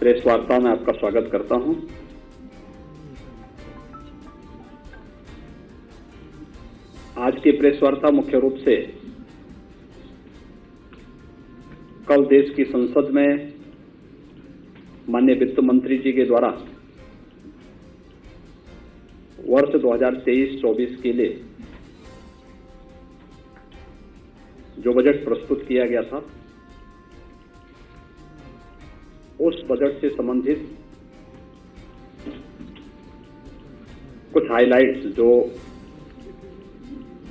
Press वार्ता में आपका स्वागत करता हूं। आज की प्रेस वार्ता मुख्य रूप से कल देश की संसद में माननीय वित्त मंत्री जी के द्वारा वर्ष 2023-24 के लिए जो बजट प्रस्तुत किया गया था, उस बजट से संबंधित कुछ हाइलाइट्स, जो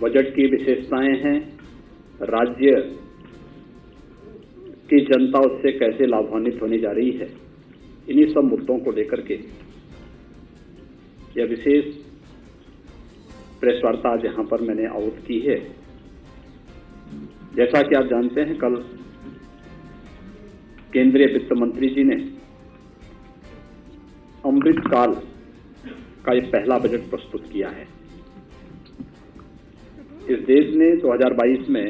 बजट की विशेषताएं हैं, राज्य की जनता उससे कैसे लाभान्वित होने जा रही है, इन्हीं सब मुद्दों को लेकर के यह विशेष प्रेस वार्ता आज यहां पर मैंने आहूत की है। जैसा कि आप जानते हैं, कल केंद्रीय वित्त मंत्री जी ने अमृत काल का एक पहला बजट प्रस्तुत किया है। इस देश ने 2022 में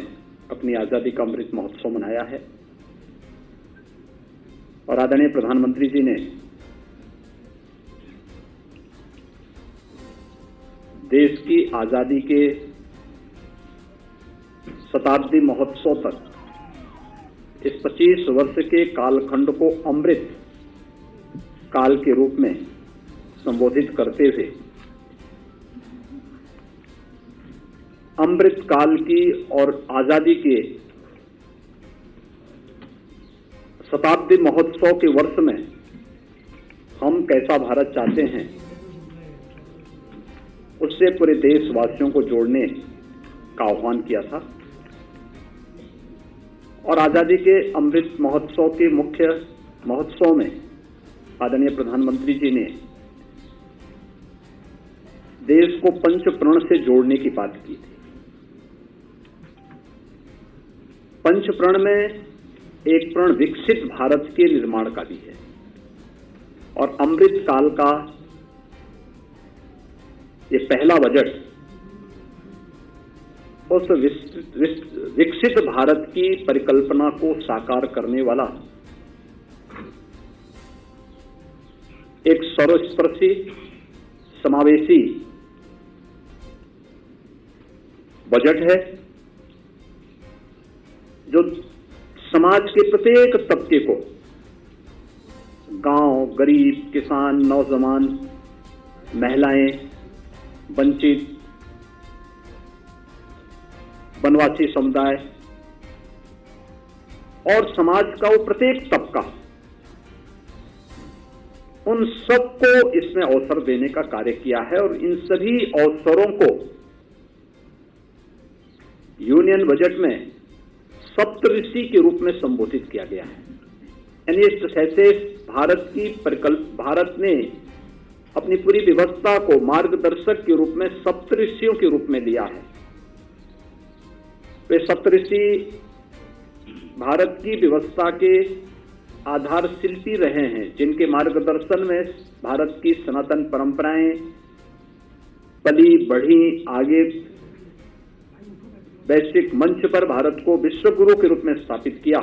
अपनी आजादी का अमृत महोत्सव मनाया है और आदरणीय प्रधानमंत्री जी ने देश की आजादी के शताब्दी महोत्सव तक इस 25 वर्ष के कालखंड को अमृत काल के रूप में संबोधित करते हुए अमृत काल की और आजादी के शताब्दी महोत्सव के वर्ष में हम कैसा भारत चाहते हैं, उससे पूरे देशवासियों को जोड़ने का आह्वान किया था। और आजादी के अमृत महोत्सव के मुख्य महोत्सव में आदरणीय प्रधानमंत्री जी ने देश को पंच प्रण से जोड़ने की बात की थी। पंच प्रण में एक प्रण विकसित भारत के निर्माण का भी है और अमृत काल का ये पहला बजट उस विकसित भारत की परिकल्पना को साकार करने वाला एक सर्वस्पर्शी, समावेशी बजट है, जो समाज के प्रत्येक तबके को, गांव, गरीब, किसान, नौजवान, महिलाएं, वंचित, वनवासी समुदाय और समाज का वो प्रत्येक तबका, उन सबको इसमें अवसर देने का कार्य किया है। और इन सभी अवसरों को यूनियन बजट में सप्तऋषि के रूप में संबोधित किया गया है। यानी इस तरह से भारत ने अपनी पूरी व्यवस्था को मार्गदर्शक के रूप में सप्तऋषियों के रूप में लिया है। वे सप्तऋषि भारत की व्यवस्था के आधार शिल्पी रहे हैं, जिनके मार्गदर्शन में भारत की सनातन परंपराएं पली बढ़ी, आगे वैश्विक मंच पर भारत को विश्व गुरु के रूप में स्थापित किया।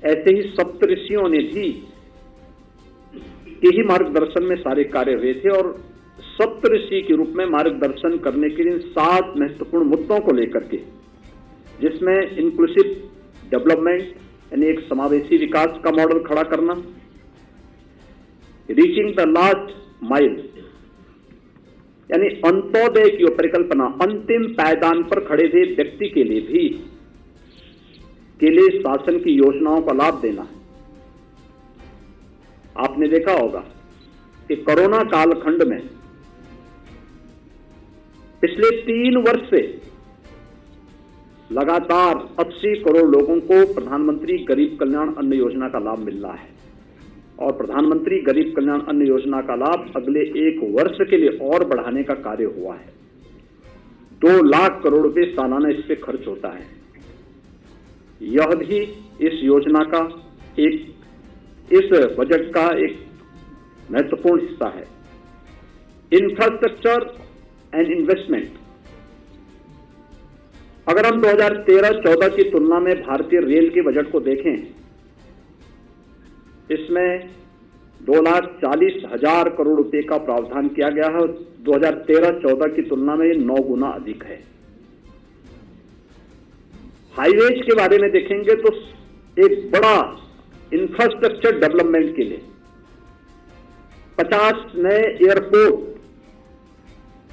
ऐसे ही सप्तऋषियों ने भी यही मार्गदर्शन में सारे कार्य हुए थे और सप्तऋषि के रूप में मार्गदर्शन करने के लिए 7 महत्वपूर्ण मुद्दों को लेकर के, जिसमें इंक्लूसिव डेवलपमेंट यानी एक समावेशी विकास का मॉडल खड़ा करना, रीचिंग द लास्ट माइल यानी अंत्योदय की परिकल्पना, अंतिम पायदान पर खड़े हुए व्यक्ति के लिए शासन की योजनाओं का लाभ देना। आपने देखा होगा कि कोरोना कालखंड में पिछले 3 वर्ष से लगातार 80 करोड़ लोगों को प्रधानमंत्री गरीब कल्याण अन्न योजना का लाभ मिल रहा है और प्रधानमंत्री गरीब कल्याण अन्न योजना का लाभ अगले 1 वर्ष के लिए और बढ़ाने का कार्य हुआ है। 2 लाख करोड़ रुपए सालाना इस पे खर्च होता है। यह भी इस योजना का इस बजट का एक महत्वपूर्ण हिस्सा है। इंफ्रास्ट्रक्चर एंड इन्वेस्टमेंट, अगर हम 2013-14 की तुलना में भारतीय रेल के बजट को देखें, इसमें 2,40,000 करोड़ रुपए का प्रावधान किया गया है। 2013-14 की तुलना में 9 गुना अधिक है। हाईवेज के बारे में देखेंगे तो एक बड़ा इंफ्रास्ट्रक्चर डेवलपमेंट के लिए 50 नए एयरपोर्ट,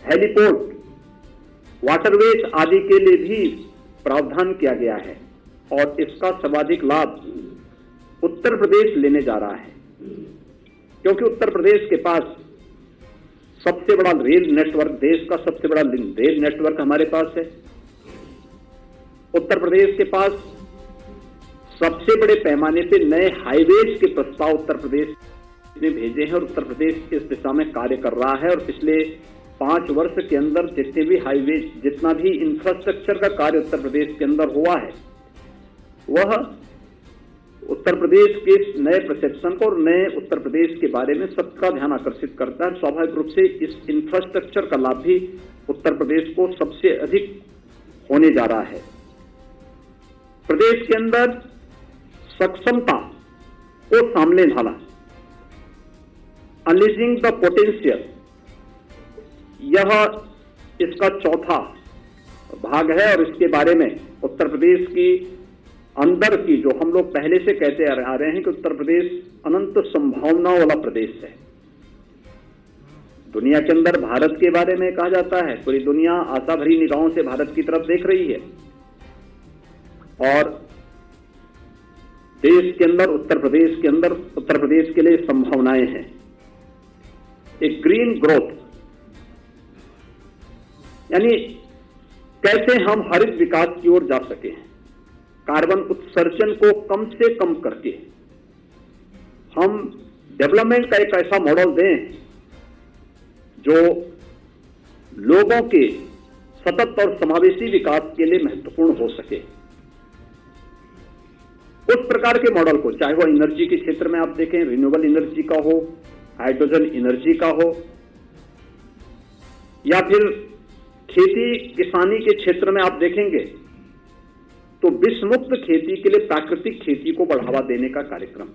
हेलीपोर्ट, वाटरवेज आदि के लिए भी प्रावधान किया गया है और इसका सर्वाधिक लाभ उत्तर प्रदेश लेने जा रहा है, क्योंकि उत्तर प्रदेश के पास सबसे बड़ा रेल नेटवर्क, देश का सबसे बड़ा रेल नेटवर्क हमारे पास है। उत्तर प्रदेश के पास सबसे बड़े पैमाने पे नए हाईवेज के प्रस्ताव उत्तर प्रदेश ने भेजे हैं और उत्तर प्रदेश इस दिशा में कार्य कर रहा है। और पिछले 5 वर्ष के अंदर जितने भी हाईवेज, जितना भी इंफ्रास्ट्रक्चर का कार्य उत्तर प्रदेश के अंदर हुआ है, वह उत्तर प्रदेश के नए परसेप्शन को और नए उत्तर प्रदेश के बारे में सबका ध्यान आकर्षित करता है। स्वाभाविक रूप से इस इंफ्रास्ट्रक्चर का लाभ भी उत्तर प्रदेश को सबसे अधिक होने जा रहा है। प्रदेश के अंदर सक्षमता को सामने ढाला, अनलीजिंग द पोटेंशियल, यह इसका चौथा भाग है और इसके बारे में उत्तर प्रदेश की अंदर की, जो हम लोग पहले से कहते आ रहे हैं कि उत्तर प्रदेश अनंत संभावनाओं वाला प्रदेश है। दुनिया के अंदर भारत के बारे में कहा जाता है, पूरी दुनिया आशा भरी निगाहों से भारत की तरफ देख रही है और देश के अंदर, उत्तर प्रदेश के अंदर, उत्तर प्रदेश के लिए संभावनाएं हैं। एक ग्रीन ग्रोथ, यानी कैसे हम हरित विकास की ओर जा सके, कार्बन उत्सर्जन को कम से कम करके हम डेवलपमेंट का एक ऐसा मॉडल दें जो लोगों के सतत और समावेशी विकास के लिए महत्वपूर्ण हो सके। उस प्रकार के मॉडल को, चाहे वो एनर्जी के क्षेत्र में आप देखें, रिन्यूएबल एनर्जी का हो, हाइड्रोजन एनर्जी का हो, या फिर खेती किसानी के क्षेत्र में आप देखेंगे तो विषमुक्त खेती के लिए प्राकृतिक खेती को बढ़ावा देने का कार्यक्रम,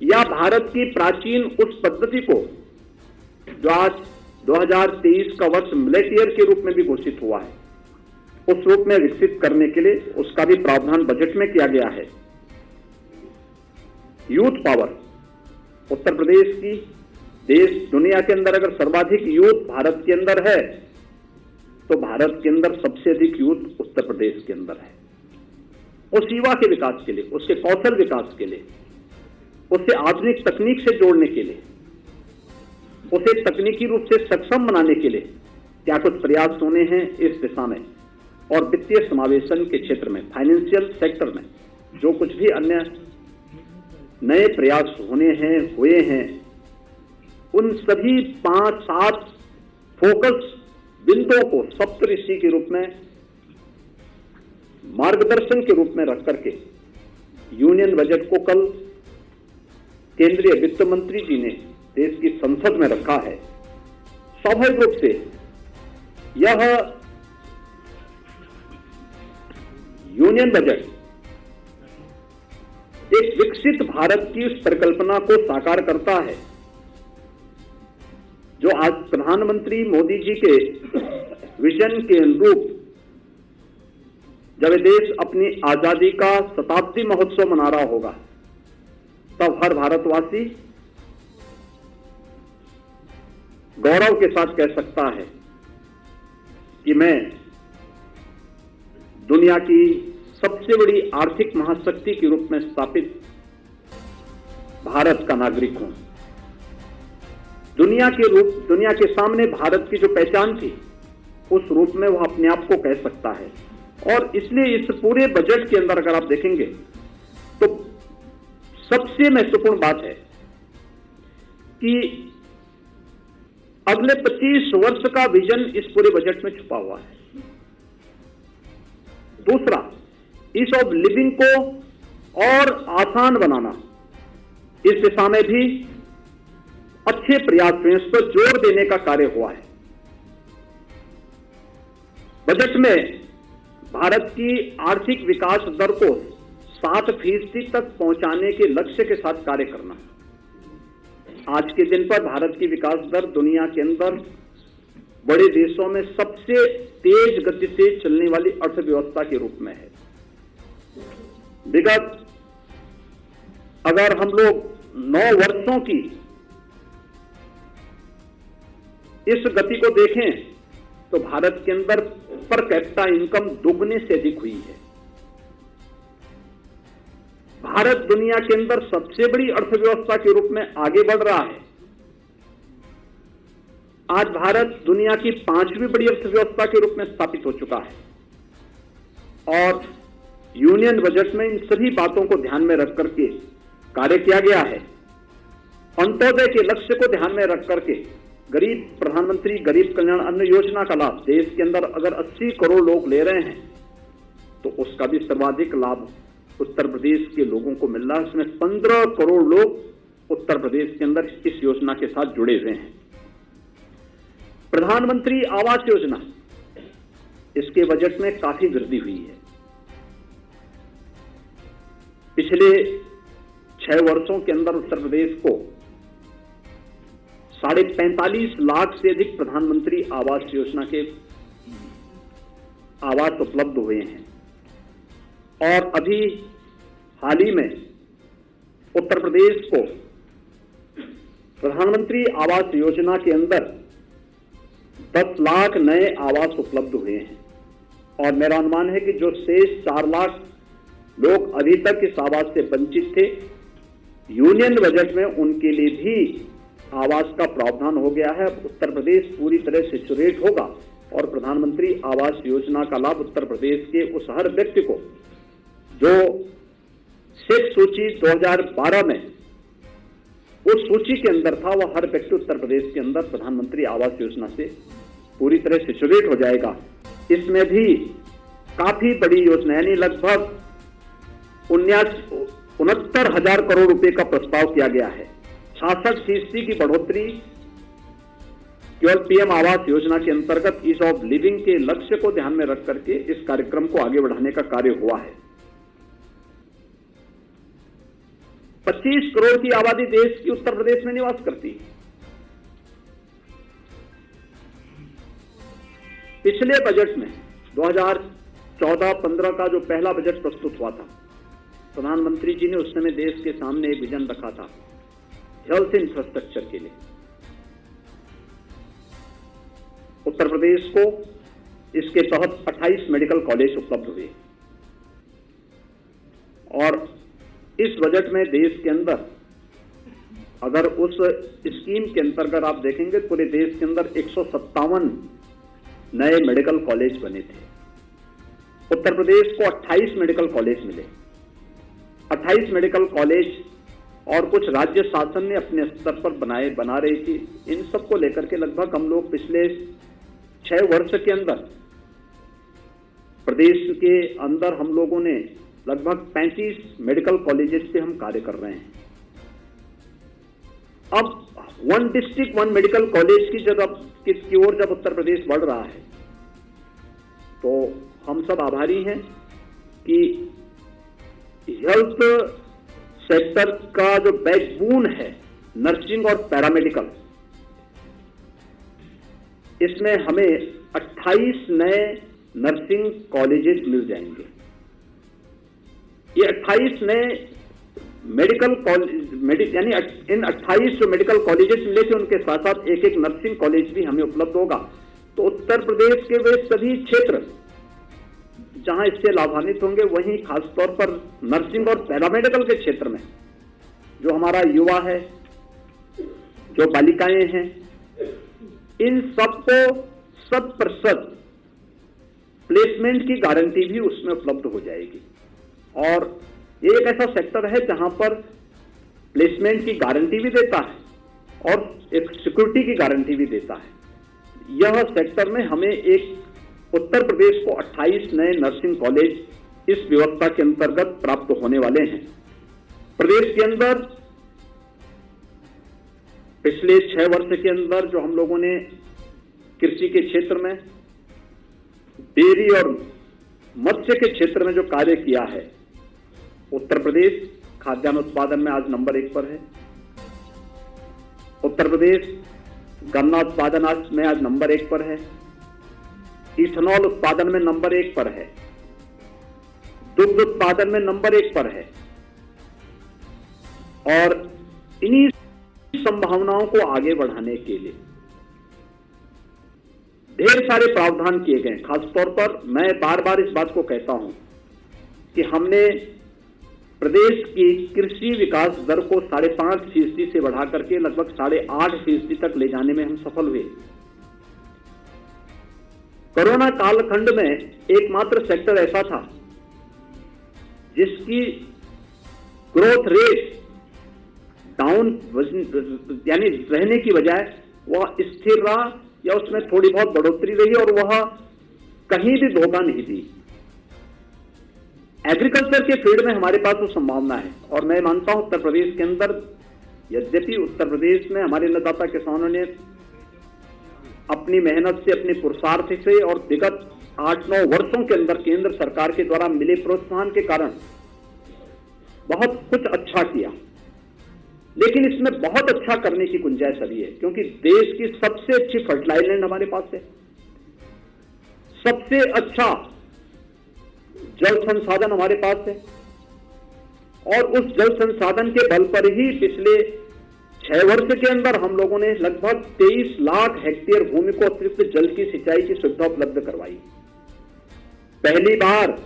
या भारत की प्राचीन उस पद्धति को जो आज 2023 का वर्ष मिलेट ईयर के रूप में भी घोषित हुआ है, उस रूप में विकसित करने के लिए उसका भी प्रावधान बजट में किया गया है। यूथ पावर, उत्तर प्रदेश की, देश दुनिया के अंदर अगर सर्वाधिक यूथ भारत के अंदर है तो भारत के अंदर सबसे अधिक यूथ उत्तर प्रदेश के अंदर है। उस युवा के विकास के लिए, उसके कौशल विकास के लिए, उसे आधुनिक तकनीक से जोड़ने के लिए, उसे तकनीकी रूप से सक्षम बनाने के लिए क्या कुछ प्रयास होने हैं इस दिशा में। और वित्तीय समावेशन के क्षेत्र में, फाइनेंशियल सेक्टर में जो कुछ भी अन्य नए प्रयास हुए हैं, उन सभी 5-7 फोकस बिंदुओं को सप्तऋषि के रूप में, मार्गदर्शन के रूप में रख करके यूनियन बजट को कल केंद्रीय वित्त मंत्री जी ने देश की संसद में रखा है। स्वाभाविक रूप से यह यूनियन बजट एक विकसित भारत की उस परिकल्पना को साकार करता है जो आज प्रधानमंत्री मोदी जी के विजन के अनुरूप, जब देश अपनी आजादी का शताब्दी महोत्सव मना रहा होगा, तब हर भारतवासी गौरव के साथ कह सकता है कि मैं दुनिया की सबसे बड़ी आर्थिक महाशक्ति के रूप में स्थापित भारत का नागरिक हूं। दुनिया के सामने भारत की जो पहचान थी, उस रूप में वह अपने आप को कह सकता है। और इसलिए इस पूरे बजट के अंदर अगर आप देखेंगे तो सबसे महत्वपूर्ण बात है कि अगले 25 वर्ष का विजन इस पूरे बजट में छुपा हुआ है। दूसरा, ईज ऑफ लिविंग को और आसान बनाना, इस दिशा में भी अच्छे प्रयास हुए, इस पर जोर देने का कार्य हुआ है। बजट में भारत की आर्थिक विकास दर को 7% तक पहुंचाने के लक्ष्य के साथ कार्य करना, आज के दिन पर भारत की विकास दर दुनिया के अंदर बड़े देशों में सबसे तेज गति से चलने वाली अर्थव्यवस्था के रूप में है। विगत अगर हम लोग 9 वर्षों की इस गति को देखें तो भारत के अंदर पर कैपिटा इनकम दोगुने से अधिक हुई है। भारत दुनिया के अंदर सबसे बड़ी अर्थव्यवस्था के रूप में आगे बढ़ रहा है। आज भारत दुनिया की 5वीं बड़ी अर्थव्यवस्था के रूप में स्थापित हो चुका है और यूनियन बजट में इन सभी बातों को ध्यान में रख करके कार्य किया गया है। अंत्योदय के लक्ष्य को ध्यान में रख करके प्रधानमंत्री गरीब कल्याण अन्न योजना का लाभ देश के अंदर अगर 80 करोड़ लोग ले रहे हैं तो उसका भी सर्वाधिक लाभ उत्तर प्रदेश के लोगों को मिल रहा है। इसमें 15 करोड़ लोग उत्तर प्रदेश के अंदर इस योजना के साथ जुड़े हुए हैं। प्रधानमंत्री आवास योजना, इसके बजट में काफी वृद्धि हुई है। पिछले 6 वर्षों के अंदर उत्तर प्रदेश को 45.5 लाख से अधिक प्रधानमंत्री आवास योजना के आवास उपलब्ध हुए हैं और अभी हाल ही में उत्तर प्रदेश को प्रधानमंत्री आवास योजना के अंदर 10 लाख नए आवास उपलब्ध हुए हैं और मेरा अनुमान है कि जो शेष 4 लाख लोग अभी तक इस आवास से वंचित थे, यूनियन बजट में उनके लिए भी आवास का प्रावधान हो गया है। उत्तर प्रदेश पूरी तरह से सैचुरेट होगा और प्रधानमंत्री आवास योजना का लाभ उत्तर प्रदेश के उस हर व्यक्ति को जो शेष सूची 2012 में उस सूची के अंदर था, वह हर व्यक्ति उत्तर प्रदेश के अंदर प्रधानमंत्री आवास योजना से पूरी तरह से सैचुरेट हो जाएगा। इसमें भी काफी बड़ी योजना यानी लगभग 69,000 करोड़ रुपए का प्रस्ताव किया गया है। 66% की बढ़ोतरी केवल पीएम आवास योजना के अंतर्गत ईज ऑफ लिविंग के लक्ष्य को ध्यान में रख करके इस कार्यक्रम को आगे बढ़ाने का कार्य हुआ है। 25 करोड़ की आबादी देश की उत्तर प्रदेश में निवास करती है। पिछले बजट में 2014-15 का जो पहला बजट प्रस्तुत हुआ था, प्रधानमंत्री जी ने उस समय देश के सामने एक विजन रखा था हेल्थ इंफ्रास्ट्रक्चर के लिए। उत्तर प्रदेश को इसके तहत 28 मेडिकल कॉलेज उपलब्ध हुए और इस बजट में देश के अंदर अगर उस स्कीम के अंतर्गत आप देखेंगे पूरे देश के अंदर 157 नए मेडिकल कॉलेज बने थे। उत्तर प्रदेश को 28 मेडिकल कॉलेज मिले। 28 मेडिकल कॉलेज और कुछ राज्य शासन ने अपने स्तर पर बना रही थी। इन सब को लेकर के लगभग हम लोग पिछले 6 वर्ष के अंदर प्रदेश के अंदर हम लोगों ने लगभग 35 मेडिकल कॉलेजेस से हम कार्य कर रहे हैं। अब 1 डिस्ट्रिक्ट 1 मेडिकल कॉलेज की ओर जब उत्तर प्रदेश बढ़ रहा है तो हम सब आभारी हैं कि हेल्थ सेक्टर का जो बैकबोन है नर्सिंग और पैरामेडिकल, इसमें हमें 28 नए नर्सिंग कॉलेजेस मिल जाएंगे। ये 28 नए मेडिकल कॉलेज यानी इन 28 जो मेडिकल कॉलेजेस मिले थे उनके साथ साथ एक नर्सिंग कॉलेज भी हमें उपलब्ध होगा। तो उत्तर प्रदेश के वे सभी क्षेत्र जहां इससे लाभान्वित होंगे, वहीं खासतौर पर नर्सिंग और पैरामेडिकल के क्षेत्र में जो हमारा युवा है, जो बालिकाएं हैं, इन सबको 100% प्लेसमेंट की गारंटी भी उसमें उपलब्ध हो जाएगी। और ये एक ऐसा सेक्टर है जहां पर प्लेसमेंट की गारंटी भी देता है और एक सिक्योरिटी की गारंटी भी देता है। यह सेक्टर में हमें एक उत्तर प्रदेश को 28 नए नर्सिंग कॉलेज इस व्यवस्था के अंतर्गत प्राप्त होने वाले हैं। प्रदेश के अंदर पिछले 6 वर्ष के अंदर जो हम लोगों ने कृषि के क्षेत्र में, डेयरी और मत्स्य के क्षेत्र में जो कार्य किया है, उत्तर प्रदेश खाद्यान्न उत्पादन में आज नंबर 1 पर है। उत्तर प्रदेश गन्ना उत्पादन में आज नंबर 1 पर है, इथेनॉल उत्पादन में नंबर 1 पर है, दुग्ध उत्पादन में नंबर 1 पर है। और इन्हीं संभावनाओं को आगे बढ़ाने के लिए ढेर सारे प्रावधान किए गए। खासतौर पर मैं बार बार इस बात को कहता हूं कि हमने प्रदेश की कृषि विकास दर को 5.5% से बढ़ा करके लगभग 8.5% तक ले जाने में हम सफल हुए। कोरोना कालखंड में एकमात्र सेक्टर ऐसा था जिसकी ग्रोथ रेट डाउन यानी रहने की बजाय वह स्थिर रहा या उसमें थोड़ी बहुत बढ़ोतरी रही और वह कहीं भी धोखा नहीं दी। एग्रीकल्चर के फील्ड में हमारे पास वो संभावना है और मैं मानता हूं उत्तर प्रदेश के अंदर, यद्यपि उत्तर प्रदेश में हमारे अन्नदाता किसानों ने अपनी मेहनत से, अपने पुरुषार्थ से और विगत 8-9 वर्षों के अंदर केंद्र सरकार के द्वारा मिले प्रोत्साहन के कारण बहुत कुछ अच्छा किया, लेकिन इसमें बहुत अच्छा करने की गुंजाइश अभी है, क्योंकि देश की सबसे अच्छी फर्टिलाइजर लैंड हमारे पास है, सबसे अच्छा जल संसाधन हमारे पास है और उस जल संसाधन के बल पर ही पिछले 6 वर्ष के अंदर हम लोगों ने लगभग 23 लाख हेक्टेयर भूमि को अतिरिक्त जल की सिंचाई की सुविधा उपलब्ध करवाई। पहली बार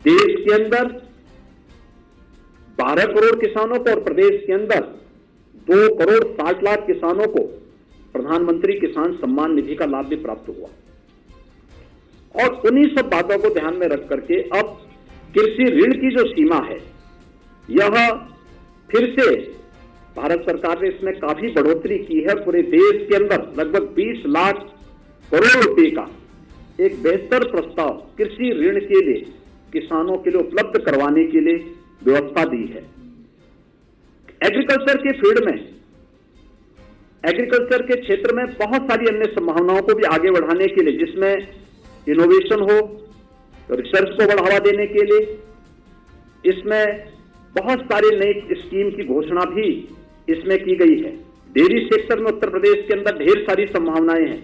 देश के अंदर 12 करोड़ किसानों को और प्रदेश के अंदर 2 करोड़ 60 लाख किसानों को प्रधानमंत्री किसान सम्मान निधि का लाभ भी प्राप्त हुआ। और उन्हीं सब बातों को ध्यान में रख करके अब कृषि ऋण की जो सीमा है, यह फिर से भारत सरकार ने इसमें काफी बढ़ोतरी की है। पूरे देश के अंदर लगभग 20 लाख करोड़ रुपए का एक बेहतर प्रस्ताव कृषि ऋण के लिए किसानों के लिए उपलब्ध करवाने के लिए व्यवस्था दी है। एग्रीकल्चर के फील्ड में, एग्रीकल्चर के क्षेत्र में बहुत सारी अन्य संभावनाओं को भी आगे बढ़ाने के लिए, जिसमें इनोवेशन हो, तो रिसर्च को बढ़ावा देने के लिए इसमें बहुत सारी नई स्कीम की घोषणा भी इसमें की गई है। डेयरी सेक्टर में उत्तर प्रदेश के अंदर ढेर सारी संभावनाएं हैं,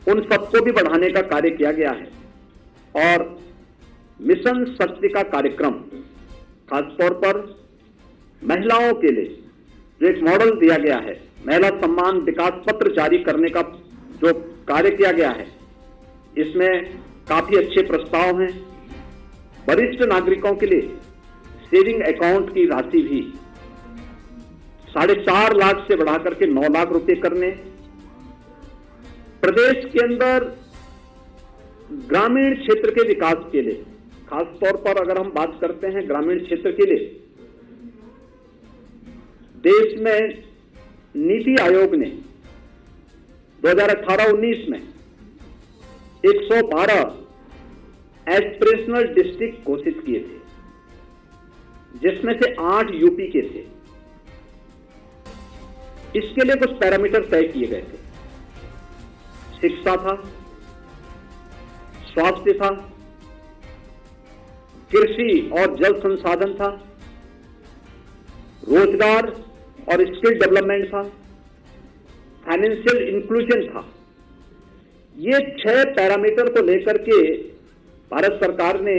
उन सबको भी बढ़ाने का कार्य किया गया है। और मिशन शक्ति का कार्यक्रम खासतौर पर महिलाओं के लिए जो एक मॉडल दिया गया है, महिला सम्मान विकास पत्र जारी करने का जो कार्य किया गया है, इसमें काफी अच्छे प्रस्ताव हैं। वरिष्ठ नागरिकों के लिए सेविंग अकाउंट की राशि भी 4.5 लाख से बढ़ाकर के 9 लाख रुपए करने, प्रदेश के अंदर ग्रामीण क्षेत्र के विकास के लिए, खासतौर पर अगर हम बात करते हैं ग्रामीण क्षेत्र के लिए, देश में नीति आयोग ने 2018-19 में 112 एस्पिरेशनल डिस्ट्रिक्ट घोषित किए थे, जिसमें से 8 यूपी के थे। इसके लिए कुछ पैरामीटर तय किए गए थे। शिक्षा था, स्वास्थ्य था, कृषि और जल संसाधन था, रोजगार और स्किल डेवलपमेंट था, फाइनेंशियल इंक्लूजन था। ये 6 पैरामीटर को लेकर के भारत सरकार ने,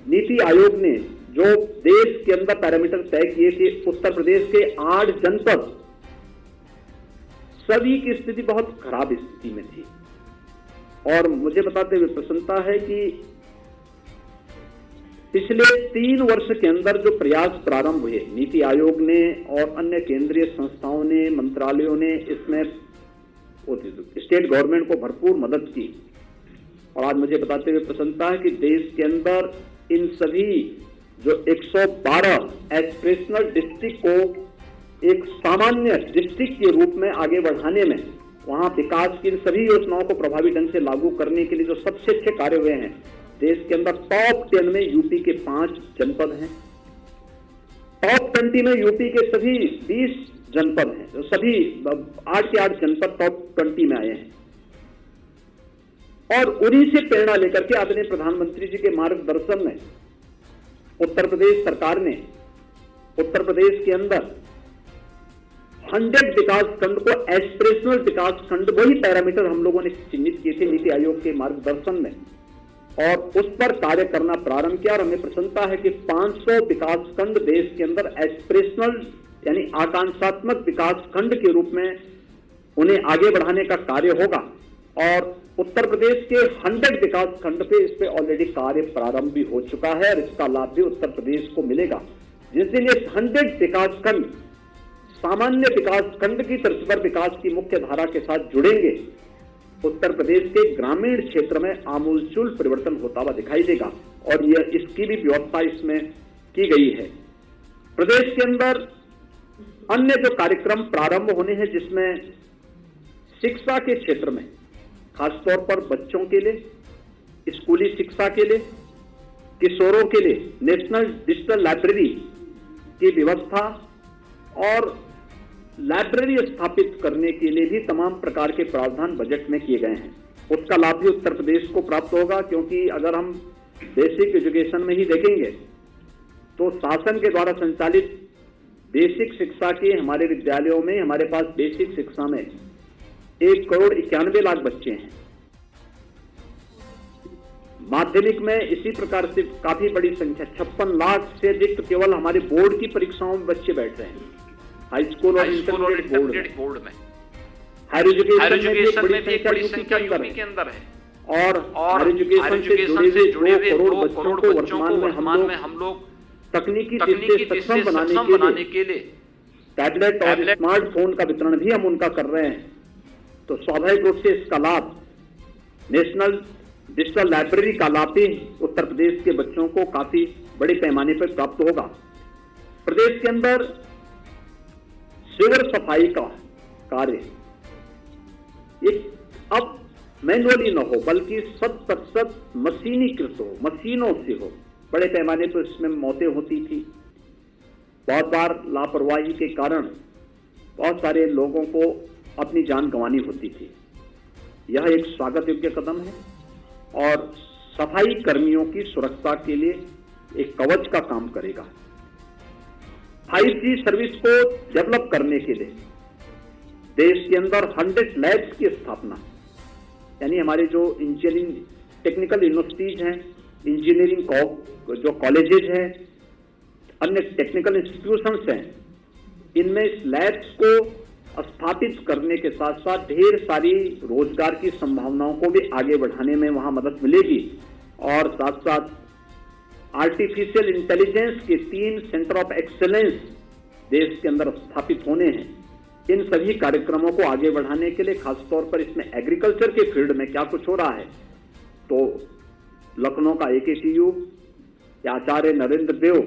नीति आयोग ने जो देश के अंदर पैरामीटर तय किए थे, उत्तर प्रदेश के 8 जनपद, सभी की स्थिति बहुत खराब स्थिति में थी। और मुझे बताते हुए प्रसन्नता है कि पिछले 3 वर्ष के अंदर जो प्रयास प्रारंभ हुए, नीति आयोग ने और अन्य केंद्रीय संस्थाओं ने, मंत्रालयों ने इसमें स्टेट गवर्नमेंट को भरपूर मदद की। और आज मुझे बताते हुए प्रसन्नता है कि देश के अंदर इन सभी जो 112 एस्पिरेशनल डिस्ट्रिक्ट को एक सामान्य डिस्ट्रिक्ट के रूप में आगे बढ़ाने में, वहां विकास की इन सभी योजनाओं को प्रभावी ढंग से लागू करने के लिए जो सबसे अच्छे कार्य हुए हैं, देश के अंदर टॉप 10 में यूपी के 5 जनपद हैं, टॉप 20 में यूपी के सभी 20 जनपद हैं, तो सभी 8 के 8 जनपद टॉप 20 में आए हैं। और उन्हीं से प्रेरणा लेकर के आदरणीय प्रधानमंत्री जी के मार्गदर्शन में उत्तर प्रदेश सरकार ने उत्तर प्रदेश के अंदर 100 विकास खंड को एस्पिरेशनल विकास खंड, वही पैरामीटर हम लोगों ने चिन्हित किए थे नीति आयोग के मार्गदर्शन में, और उस पर कार्य करना प्रारंभ किया। और हमें प्रसन्नता है कि 500 विकास खंड देश के अंदर एस्पिरेशनल यानी आकांक्षात्मक विकास खंड के रूप में उन्हें आगे बढ़ाने का कार्य होगा। और उत्तर प्रदेश के 100 विकास खंड पे इस पे ऑलरेडी कार्य प्रारंभ भी हो चुका है और इसका लाभ भी उत्तर प्रदेश को मिलेगा। जिस दिन ये 100 विकास खंड सामान्य विकास खंड की तर्ज पर विकास की मुख्य धारा के साथ जुड़ेंगे, उत्तर प्रदेश के ग्रामीण क्षेत्र में आमूलचूल परिवर्तन होता हुआ दिखाई देगा। और यह इसकी भी व्यवस्था इसमें की गई है। प्रदेश के अंदर अन्य जो कार्यक्रम प्रारंभ होने हैं, जिसमें शिक्षा के क्षेत्र में खासतौर पर बच्चों के लिए, स्कूली शिक्षा के लिए, किशोरों के लिए नेशनल डिजिटल लाइब्रेरी की व्यवस्था और लाइब्रेरी स्थापित करने के लिए भी तमाम प्रकार के प्रावधान बजट में किए गए हैं। उसका लाभ भी उत्तर प्रदेश को प्राप्त होगा, क्योंकि अगर हम बेसिक एजुकेशन में ही देखेंगे तो शासन के द्वारा संचालित बेसिक शिक्षा के हमारे विद्यालयों में, हमारे पास बेसिक शिक्षा में 1,91,00,000 बच्चे हैं। माध्यमिक में इसी प्रकार से काफी बड़ी संख्या 56 लाख से अधिक केवल हमारे बोर्ड की परीक्षाओं में बच्चे बैठ रहे हैं, हाई स्कूल और इंटरमीडिएट बोर्ड में। हायर एजुकेशन में भी एक बड़ी संख्या यूपी के अंदर है। और हायर एजुकेशन से जुड़े हुए 2 करोड़ बच्चों को वर्तमान में हम लोग तकनीकी दृष्टि से सक्षम बनाने के लिए टैबलेट और स्मार्टफोन का वितरण भी हम उनका कर रहे हैं। तो स्वाभाविक रूप से इसका लाभ नेशनल डिजिटल लाइब्रेरी का लाभ भी उत्तर प्रदेश के बच्चों को काफी बड़े पैमाने पर प्राप्त होगा। प्रदेश के अंदर सीवर सफाई का कार्य अब मैनुअली न हो, बल्कि 100% मशीनीकृत हो, मशीनों से हो। बड़े पैमाने पर इसमें मौतें होती थी, बहुत बार लापरवाही के कारण बहुत सारे लोगों को अपनी जान गंवानी होती थी। यह एक स्वागत योग्य कदम है और सफाई कर्मियों की सुरक्षा के लिए एक कवच का काम करेगा। 5G सर्विस को डेवलप करने के लिए देश के अंदर 100 लैब्स की स्थापना, यानी हमारे जो इंजीनियरिंग टेक्निकल यूनिवर्सिटीज हैं, इंजीनियरिंग जो कॉलेजेज हैं, अन्य टेक्निकल इंस्टीट्यूशंस हैं, इनमें इस लैब्स को स्थापित करने के साथ साथ ढेर सारी रोजगार की संभावनाओं को भी आगे बढ़ाने में वहां मदद मिलेगी। और साथ साथ आर्टिफिशियल इंटेलिजेंस के 3 सेंटर ऑफ एक्सेलेंस देश के अंदर स्थापित होने हैं। इन सभी कार्यक्रमों को आगे बढ़ाने के लिए खासतौर पर इसमें एग्रीकल्चर के फील्ड में क्या कुछ हो रहा है, तो लखनऊ का AKTU या आचार्य नरेंद्र देव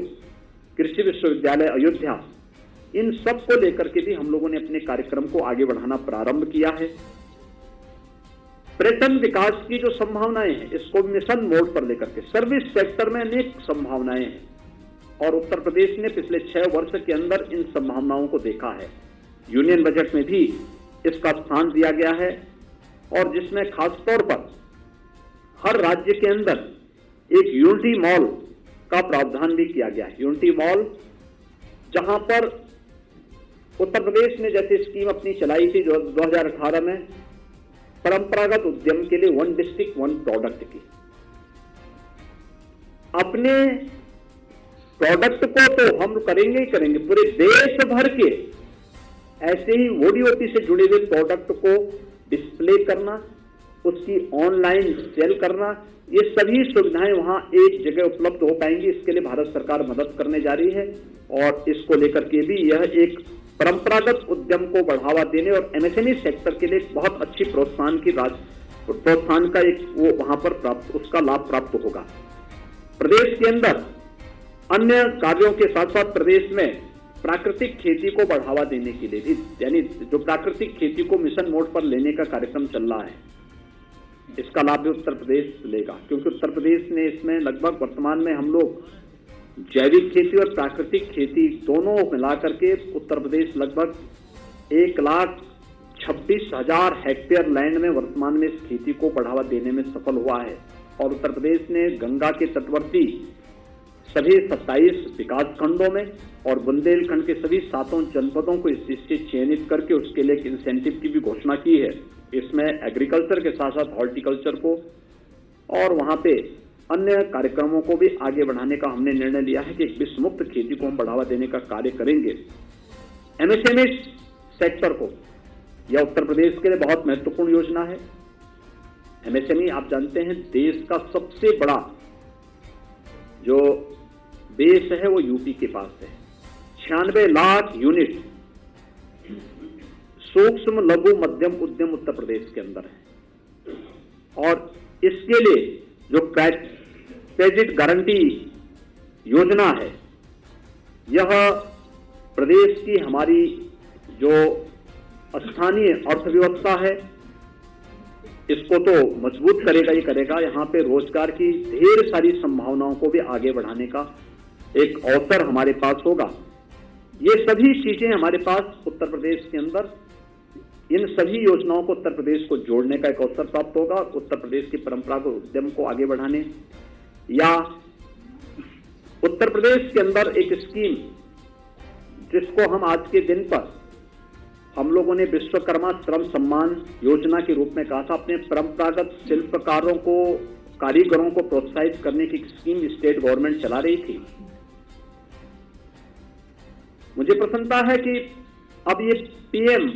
कृषि विश्वविद्यालय अयोध्या, इन सब को लेकर के भी हम लोगों ने अपने कार्यक्रम को आगे बढ़ाना प्रारंभ किया है। पर्यटन विकास की जो संभावनाएं हैं, इसको मिशन मोड पर लेकर के सर्विस सेक्टर में अनेक संभावनाएं हैं और उत्तर प्रदेश ने पिछले 6 वर्ष के अंदर इन संभावनाओं को देखा है। यूनियन बजट में भी इसका स्थान दिया गया है और जिसमें खासतौर पर हर राज्य के अंदर एक यूनिटी मॉल का प्रावधान भी किया गया है। यूनिटी मॉल, जहां पर उत्तर प्रदेश ने जैसे स्कीम अपनी चलाई थी जो 2018 में परंपरागत उद्यम के लिए 1 डिस्ट्रिक्ट 1 प्रोडक्ट की, अपने प्रोडक्ट को तो हम करेंगे ही करेंगे, पूरे देश भर के ऐसे ही ODOP से जुड़े हुए प्रोडक्ट को डिस्प्ले करना, उसकी ऑनलाइन सेल करना, ये सभी सुविधाएं वहां एक जगह उपलब्ध हो पाएंगी। इसके लिए भारत सरकार मदद करने जा रही है और इसको लेकर के भी यह एक परंपरागत उद्यम को बढ़ावा देने और MSME सेक्टर के लिए बहुत अच्छी प्रोत्साहन का एक वो वहां पर प्राप्त, उसका लाभ प्राप्त होगा। प्रदेश के अंदर अन्य कार्यों के साथ साथ प्रदेश में प्राकृतिक खेती को बढ़ावा देने के लिए भी, यानी जो प्राकृतिक खेती को मिशन मोड पर लेने का कार्यक्रम चल रहा है, इसका लाभ भी उत्तर प्रदेश लेगा, क्योंकि उत्तर प्रदेश ने इसमें लगभग वर्तमान में हम लोग जैविक खेती और प्राकृतिक खेती दोनों मिलाकर के उत्तर प्रदेश लगभग 1,26,000 हेक्टेयर लैंड में वर्तमान में इस खेती को बढ़ावा देने में सफल हुआ है। और उत्तर प्रदेश ने गंगा के तटवर्ती सभी 27 विकास खंडों में और बुंदेलखंड के सभी 7 जनपदों को इससे चयनित करके उसके लिए एक इंसेंटिव की भी घोषणा की है। इसमें एग्रीकल्चर के साथ साथ हॉर्टिकल्चर को और वहां पे अन्य कार्यक्रमों को भी आगे बढ़ाने का हमने निर्णय लिया है कि एक विष मुक्त खेती को हम बढ़ावा देने का कार्य करेंगे। एमएसएमई सेक्टर को, यह उत्तर प्रदेश के लिए बहुत महत्वपूर्ण योजना है। एमएसएमई आप जानते हैं देश का सबसे बड़ा जो बेस है वो यूपी के पास है। 96 लाख यूनिट सूक्ष्म लघु मध्यम उद्यम उत्तर प्रदेश के अंदर है और इसके लिए जो क्रेडिट गारंटी योजना है, यह प्रदेश की हमारी जो स्थानीय अर्थव्यवस्था है इसको तो मजबूत करेगा ही करेगा। यहाँ पे रोजगार की ढेर सारी संभावनाओं को भी आगे बढ़ाने का एक अवसर हमारे पास होगा। ये सभी चीजें हमारे पास उत्तर प्रदेश के अंदर, इन सभी योजनाओं को उत्तर प्रदेश को जोड़ने का एक अवसर प्राप्त होगा। उत्तर प्रदेश की परंपरागत उद्यम को आगे बढ़ाने या उत्तर प्रदेश के अंदर एक स्कीम जिसको हम आज के दिन पर हम लोगों ने विश्वकर्मा श्रम सम्मान योजना के रूप में कहा था, अपने परंपरागत शिल्पकारों को, कारीगरों को प्रोत्साहित करने की स्कीम स्टेट गवर्नमेंट चला रही थी। मुझे प्रसन्नता है कि अब ये पीएम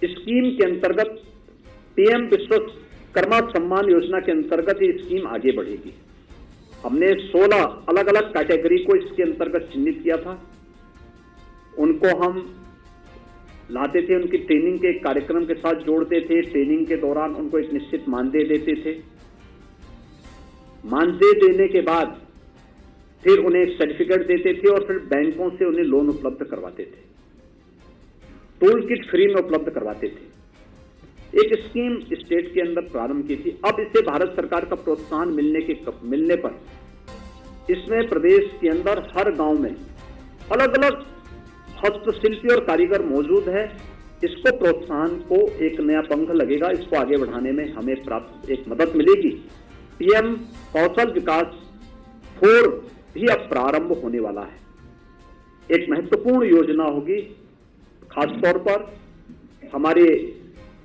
स्कीम के अंतर्गत, पीएम विश्वकर्मा सम्मान योजना के अंतर्गत ये स्कीम आगे बढ़ेगी। हमने 16 अलग अलग कैटेगरी को इसके अंतर्गत चिन्हित किया था। उनको हम लाते थे, उनकी ट्रेनिंग के कार्यक्रम के साथ जोड़ते थे। ट्रेनिंग के दौरान उनको एक निश्चित मानदेय देते थे। मानदेय देने के बाद फिर उन्हें एक सर्टिफिकेट देते थे और फिर बैंकों से उन्हें लोन उपलब्ध करवाते थे, टूल किट फ्री में उपलब्ध करवाते थे। एक स्कीम स्टेट के अंदर प्रारंभ की थी। अब इसे भारत सरकार का प्रोत्साहन मिलने पर इसमें प्रदेश के अंदर हर गांव में अलग अलग हस्तशिल्पी और कारीगर मौजूद है। इसको प्रोत्साहन को एक नया पंख लगेगा। इसको आगे बढ़ाने में हमें प्राप्त एक मदद मिलेगी। पीएम कौशल विकास 4 भी अब प्रारंभ होने वाला है। एक महत्वपूर्ण योजना होगी, खासतौर पर हमारे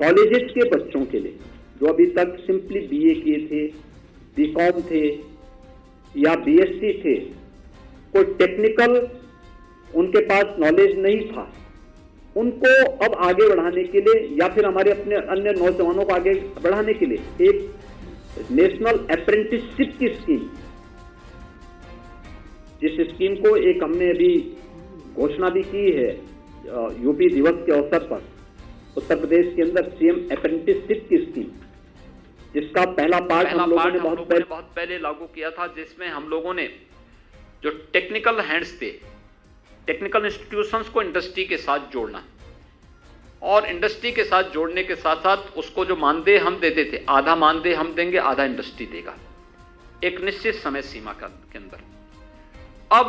कॉलेजेस के बच्चों के लिए जो अभी तक सिंपली बीए किए थे, बीकॉम थे या बीएससी थे, कोई टेक्निकल उनके पास नॉलेज नहीं था, उनको अब आगे बढ़ाने के लिए या फिर हमारे अपने अन्य नौजवानों को आगे बढ़ाने के लिए एक नेशनल अप्रेंटिसशिप की स्कीम, जिस स्कीम को एक हमने अभी घोषणा भी की है यूपी दिवस के अवसर पर, उत्तर प्रदेश के अंदर सीएम अप्रेंटिसशिप की स्कीम, जिसका पहला पार्ट हम लोगों ने बहुत पहले लागू किया था, जिसमें हम लोगों ने जो टेक्निकल हैंड्स थे, टेक्निकल इंस्टीट्यूशंस को इंडस्ट्री के साथ जोड़ना और इंडस्ट्री के साथ जोड़ने के साथ साथ उसको जो मानदेय हम देते थे, आधा मानदेय हम देंगे, आधा इंडस्ट्री देगा, एक निश्चित समय सीमा के अंदर। अब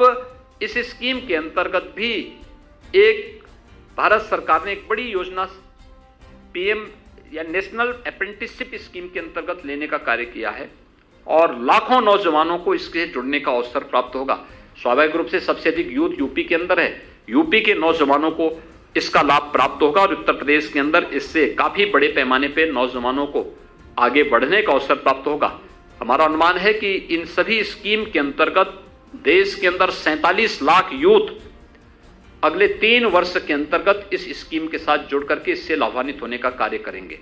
इस स्कीम के अंतर्गत भी एक भारत सरकार ने एक बड़ी योजना पीएम या नेशनल अप्रेंटिसशिप स्कीम के अंतर्गत लेने का कार्य किया है और लाखों नौजवानों को इसके जुड़ने का अवसर प्राप्त होगा। स्वाभाविक रूप से सबसे अधिक यूथ यूपी के अंदर है। यूपी के नौजवानों को इसका लाभ प्राप्त होगा और उत्तर प्रदेश के अंदर इससे काफी बड़े पैमाने पर नौजवानों को आगे बढ़ने का अवसर प्राप्त होगा। हमारा अनुमान है कि इन सभी स्कीम के अंतर्गत देश के अंदर 47 लाख यूथ अगले 3 वर्ष के अंतर्गत इस स्कीम के साथ जुड़ करके इससे लाभान्वित होने का कार्य करेंगे।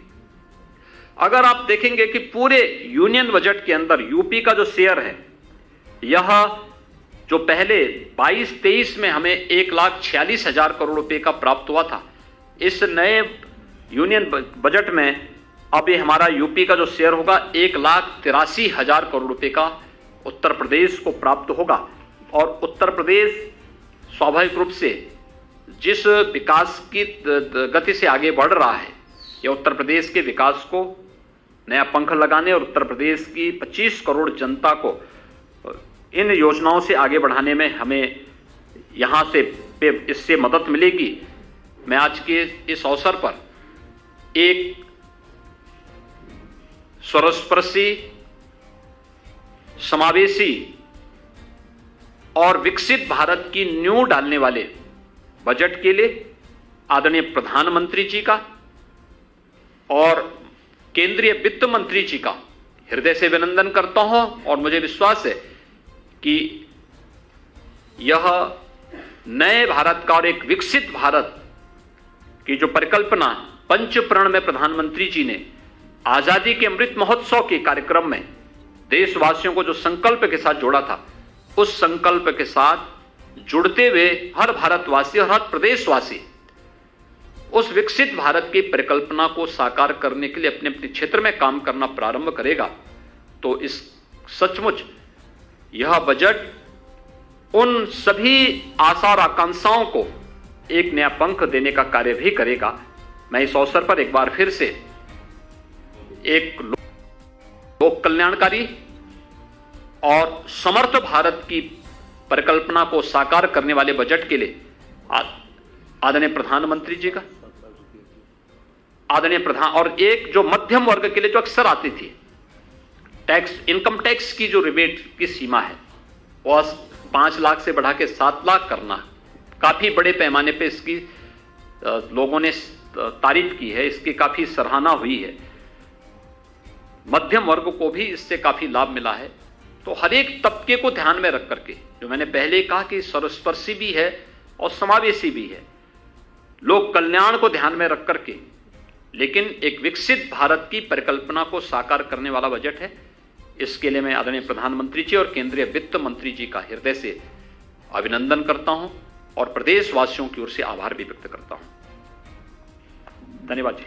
अगर आप देखेंगे कि पूरे यूनियन बजट के अंदर यूपी का जो शेयर है, यह जो पहले 22-23 में हमें 1,46,000 करोड़ रुपए का प्राप्त हुआ था, इस नए यूनियन बजट में अब ये हमारा यूपी का जो शेयर होगा 1,83,000 करोड़ रुपए का उत्तर प्रदेश को प्राप्त होगा। और उत्तर प्रदेश स्वाभाविक रूप से जिस विकास की गति से आगे बढ़ रहा है, यह उत्तर प्रदेश के विकास को नया पंख लगाने और उत्तर प्रदेश की 25 करोड़ जनता को इन योजनाओं से आगे बढ़ाने में हमें यहाँ से इससे मदद मिलेगी। मैं आज के इस अवसर पर एक सर्वस्पर्शी, समावेशी और विकसित भारत की नींव डालने वाले बजट के लिए आदरणीय प्रधानमंत्री जी का और केंद्रीय वित्त मंत्री जी का हृदय से अभिनंदन करता हूं। और मुझे विश्वास है कि यह नए भारत का और एक विकसित भारत की जो परिकल्पना पंचप्रण में प्रधानमंत्री जी ने आजादी के अमृत महोत्सव के कार्यक्रम में देशवासियों को जो संकल्प के साथ जोड़ा था, उस संकल्प के साथ जुड़ते हुए हर भारतवासी और हर प्रदेशवासी उस विकसित भारत की परिकल्पना को साकार करने के लिए अपने अपने क्षेत्र में काम करना प्रारंभ करेगा, तो इस सचमुच यह बजट उन सभी आशा और आकांक्षाओं को एक नया पंख देने का कार्य भी करेगा। मैं इस अवसर पर एक बार फिर से एक लोक कल्याणकारी और समर्थ भारत की परिकल्पना को साकार करने वाले बजट के लिए आदरणीय प्रधानमंत्री जी का और एक जो मध्यम वर्ग के लिए जो अक्सर आती थी इनकम टैक्स की जो रिबेट की सीमा है वह 5 लाख से बढ़ा के 7 लाख करना, काफी बड़े पैमाने पे इसकी लोगों ने तारीफ की है, इसकी काफी सराहना हुई है। मध्यम वर्ग को भी इससे काफी लाभ मिला है। तो हर एक तबके को ध्यान में रख करके, जो मैंने पहले कहा कि सर्वस्पर्शी भी है और समावेशी भी है, लोक कल्याण को ध्यान में रख करके, लेकिन एक विकसित भारत की परिकल्पना को साकार करने वाला बजट है। इसके लिए मैं आदरणीय प्रधानमंत्री जी और केंद्रीय वित्त मंत्री जी का हृदय से अभिनंदन करता हूं और प्रदेशवासियों की ओर से आभार भी व्यक्त करता हूं। धन्यवाद जी।